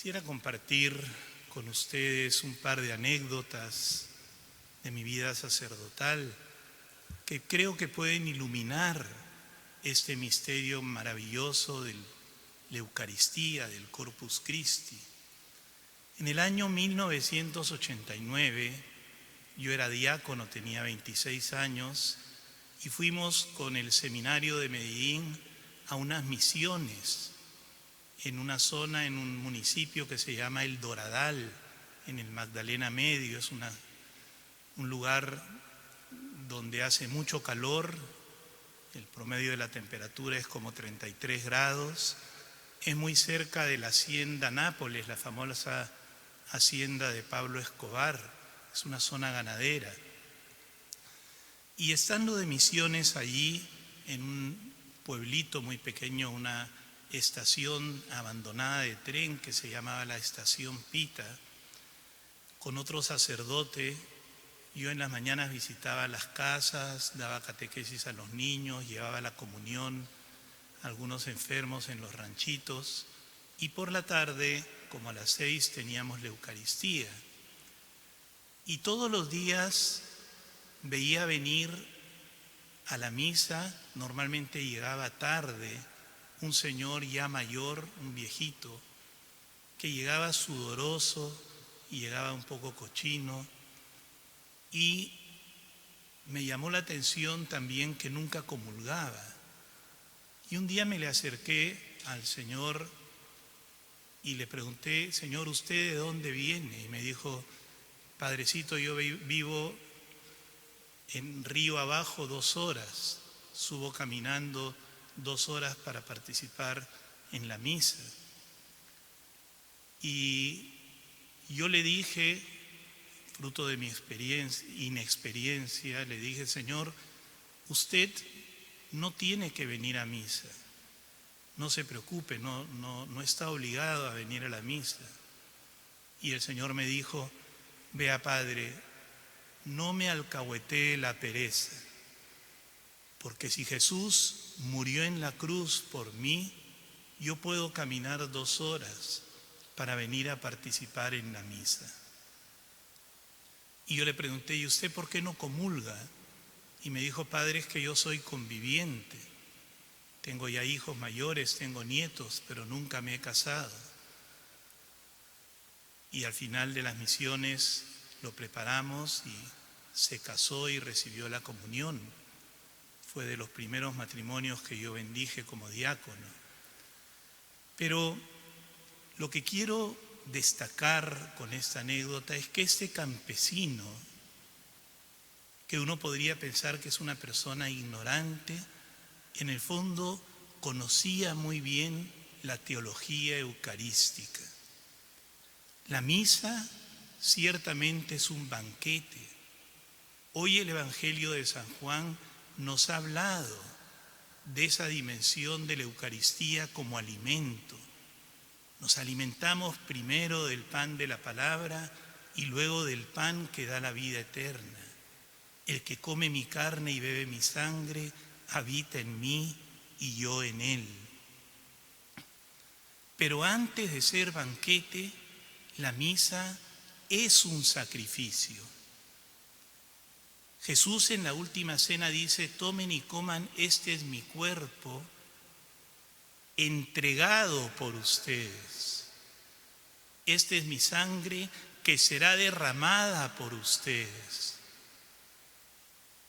Quisiera compartir con ustedes un par de anécdotas de mi vida sacerdotal que creo que pueden iluminar este misterio maravilloso de la Eucaristía, del Corpus Christi. En el año 1989, yo era diácono, tenía 26 años, y fuimos con el seminario de Medellín a unas misiones en una zona, en un municipio que se llama El Doradal, en el Magdalena Medio. Es un lugar donde hace mucho calor, el promedio de la temperatura es como 33 grados, es muy cerca de la hacienda Nápoles, la famosa hacienda de Pablo Escobar, es una zona ganadera. Y estando de misiones allí, en un pueblito muy pequeño, una estación abandonada de tren que se llamaba la Estación Pita, con otro sacerdote, yo en las mañanas visitaba las casas, daba catequesis a los niños, llevaba la comunión a algunos enfermos en los ranchitos, y por la tarde, como a las 6, teníamos la Eucaristía. Y todos los días veía venir a la misa, normalmente llegaba tarde, un señor ya mayor, un viejito, que llegaba sudoroso y llegaba un poco cochino, y me llamó la atención también que nunca comulgaba. Y un día me le acerqué al Señor y le pregunté: Señor, ¿usted de dónde viene? Y me dijo: Padrecito, yo vivo en Río Abajo 2 horas, subo caminando 2 horas para participar en la misa. Y yo le dije, fruto de mi inexperiencia, le dije: Señor, usted no tiene que venir a misa, no se preocupe, no está obligado a venir a la misa. Y el Señor me dijo: vea, Padre, no me alcahuetee la pereza, porque si Jesús murió en la cruz por mí, yo puedo caminar 2 horas para venir a participar en la misa. Y yo le pregunté: ¿y usted por qué no comulga? Y me dijo: Padre, es que yo soy conviviente, tengo ya hijos mayores, tengo nietos, pero nunca me he casado. Y al final de las misiones lo preparamos y se casó y recibió la comunión. Fue de los primeros matrimonios que yo bendije como diácono. Pero lo que quiero destacar con esta anécdota es que este campesino, que uno podría pensar que es una persona ignorante, en el fondo conocía muy bien la teología eucarística. La misa ciertamente es un banquete. Hoy el Evangelio de San Juan nos ha hablado de esa dimensión de la Eucaristía como alimento. Nos alimentamos primero del pan de la palabra y luego del pan que da la vida eterna. El que come mi carne y bebe mi sangre habita en mí y yo en él. Pero antes de ser banquete, la misa es un sacrificio. Jesús en la última cena dice: tomen y coman, este es mi cuerpo entregado por ustedes. Esta es mi sangre que será derramada por ustedes.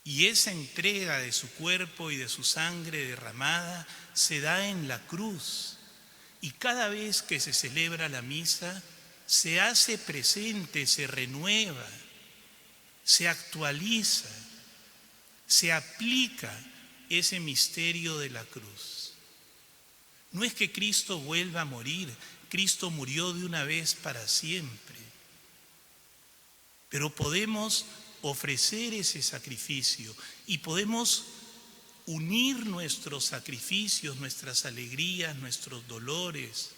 Y esa entrega de su cuerpo y de su sangre derramada se da en la cruz. Y cada vez que se celebra la misa, se hace presente, se renueva, se actualiza, se aplica ese misterio de la cruz. No es que Cristo vuelva a morir, Cristo murió de una vez para siempre. Pero podemos ofrecer ese sacrificio y podemos unir nuestros sacrificios, nuestras alegrías, nuestros dolores,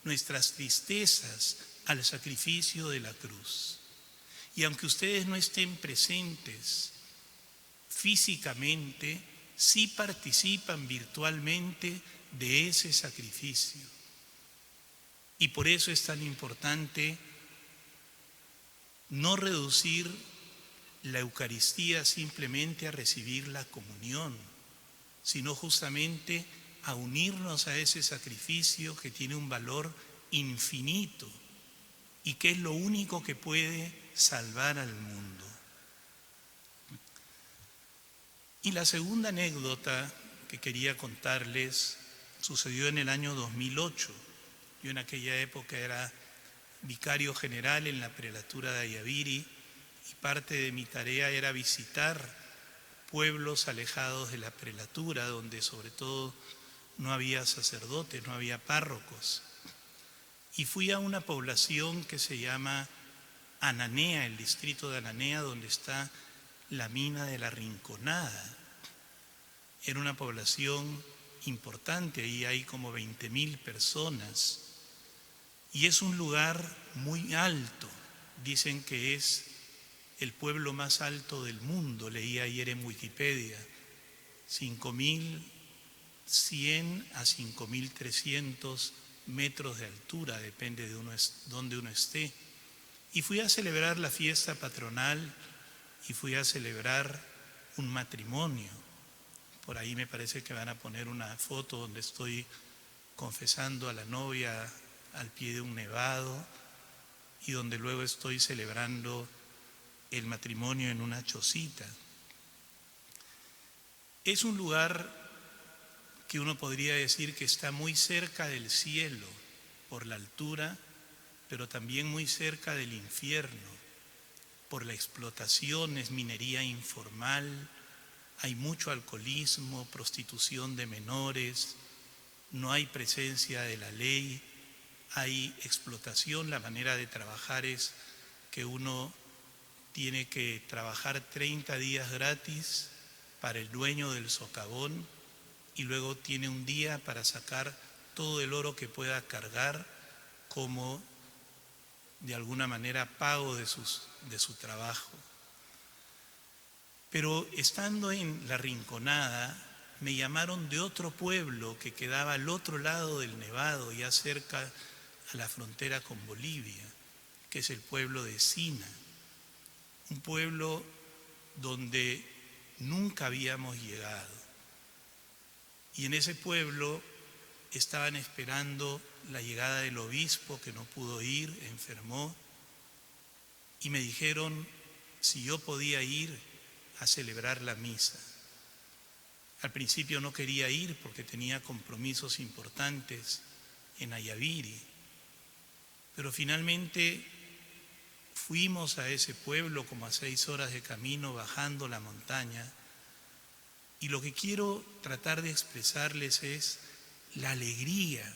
nuestras tristezas al sacrificio de la cruz. Y aunque ustedes no estén presentes físicamente, sí participan virtualmente de ese sacrificio. Y por eso es tan importante no reducir la Eucaristía simplemente a recibir la comunión, sino justamente a unirnos a ese sacrificio que tiene un valor infinito y que es lo único que puede salvar al mundo. Y la segunda anécdota que quería contarles sucedió en el año 2008. Yo en aquella época era vicario general en la prelatura de Ayaviri y parte de mi tarea era visitar pueblos alejados de la prelatura, donde sobre todo no había sacerdotes, no había párrocos. Y fui a una población que se llama Ananea, el distrito de Ananea, donde está la mina de la Rinconada. Era una población importante, ahí hay como 20.000 personas. Y es un lugar muy alto, dicen que es el pueblo más alto del mundo, leí ayer en Wikipedia, 5.100 a 5.300 metros de altura, depende de donde uno esté. Y fui a celebrar la fiesta patronal y fui a celebrar un matrimonio. Por ahí me parece que van a poner una foto donde estoy confesando a la novia al pie de un nevado y donde luego estoy celebrando el matrimonio en una chocita. Es un lugar que uno podría decir que está muy cerca del cielo por la altura, pero también muy cerca del infierno por la explotación, es minería informal, hay mucho alcoholismo, prostitución de menores, no hay presencia de la ley, hay explotación. La manera de trabajar es que uno tiene que trabajar 30 días gratis para el dueño del socavón y luego tiene un día para sacar todo el oro que pueda cargar como de alguna manera pago de su trabajo. Pero estando en La Rinconada, me llamaron de otro pueblo que quedaba al otro lado del Nevado, ya cerca a la frontera con Bolivia, que es el pueblo de Sina, un pueblo donde nunca habíamos llegado. Y en ese pueblo estaban esperando la llegada del obispo que no pudo ir, enfermó, y me dijeron si yo podía ir a celebrar la misa. Al principio no quería ir porque tenía compromisos importantes en Ayaviri, pero finalmente fuimos a ese pueblo como a 6 horas de camino bajando la montaña, y lo que quiero tratar de expresarles es la alegría,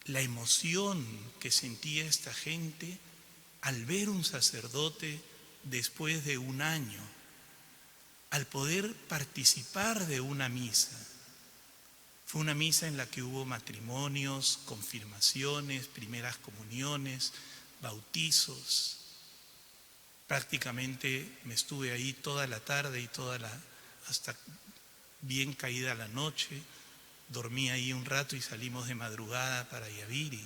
la emoción que sentía esta gente al ver un sacerdote después de un año, al poder participar de una misa. Fue una misa en la que hubo matrimonios, confirmaciones, primeras comuniones, bautizos. Prácticamente me estuve ahí toda la tarde y hasta bien caída la noche. Dormí ahí un rato y salimos de madrugada para Ayaviri.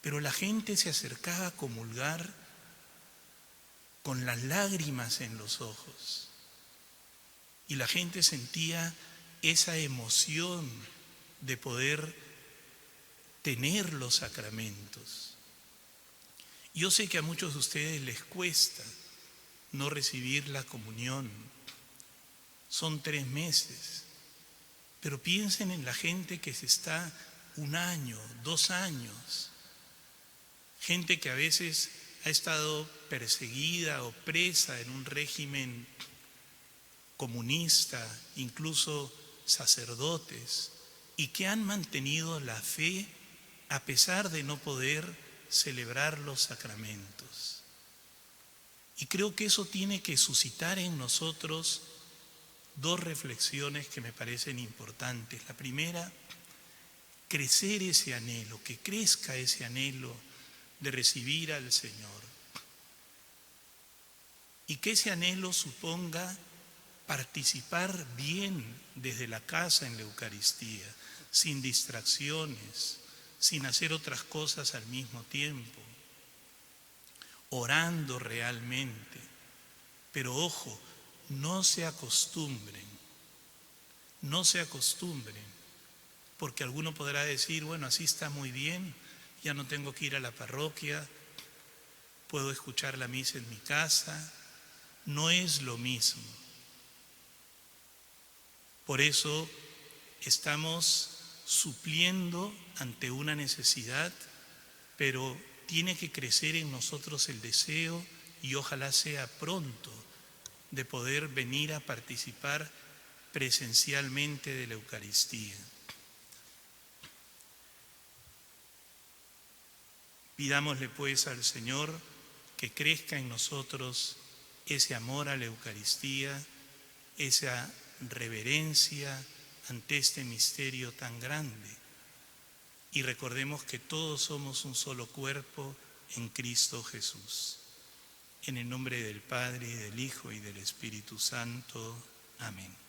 Pero la gente se acercaba a comulgar con las lágrimas en los ojos. Y la gente sentía esa emoción de poder tener los sacramentos. Yo sé que a muchos de ustedes les cuesta no recibir la comunión. Son 3 meses. Pero piensen en la gente que se está 1 año, 2 años. Gente que a veces ha estado perseguida o presa en un régimen comunista, incluso sacerdotes, y que han mantenido la fe a pesar de no poder celebrar los sacramentos. Y creo que eso tiene que suscitar en nosotros 2 reflexiones que me parecen importantes. La primera, crecer ese anhelo, que crezca ese anhelo de recibir al Señor. Y que ese anhelo suponga participar bien desde la casa en la Eucaristía, sin distracciones, sin hacer otras cosas al mismo tiempo, orando realmente. Pero ojo, no se acostumbren, porque alguno podrá decir, bueno, así está muy bien, ya no tengo que ir a la parroquia, puedo escuchar la misa en mi casa. No es lo mismo. Por eso estamos supliendo ante una necesidad, pero tiene que crecer en nosotros el deseo, y ojalá sea pronto, de poder venir a participar presencialmente de la Eucaristía. Pidámosle pues al Señor que crezca en nosotros ese amor a la Eucaristía, esa reverencia ante este misterio tan grande. Y recordemos que todos somos un solo cuerpo en Cristo Jesús. En el nombre del Padre, y del Hijo, y del Espíritu Santo. Amén.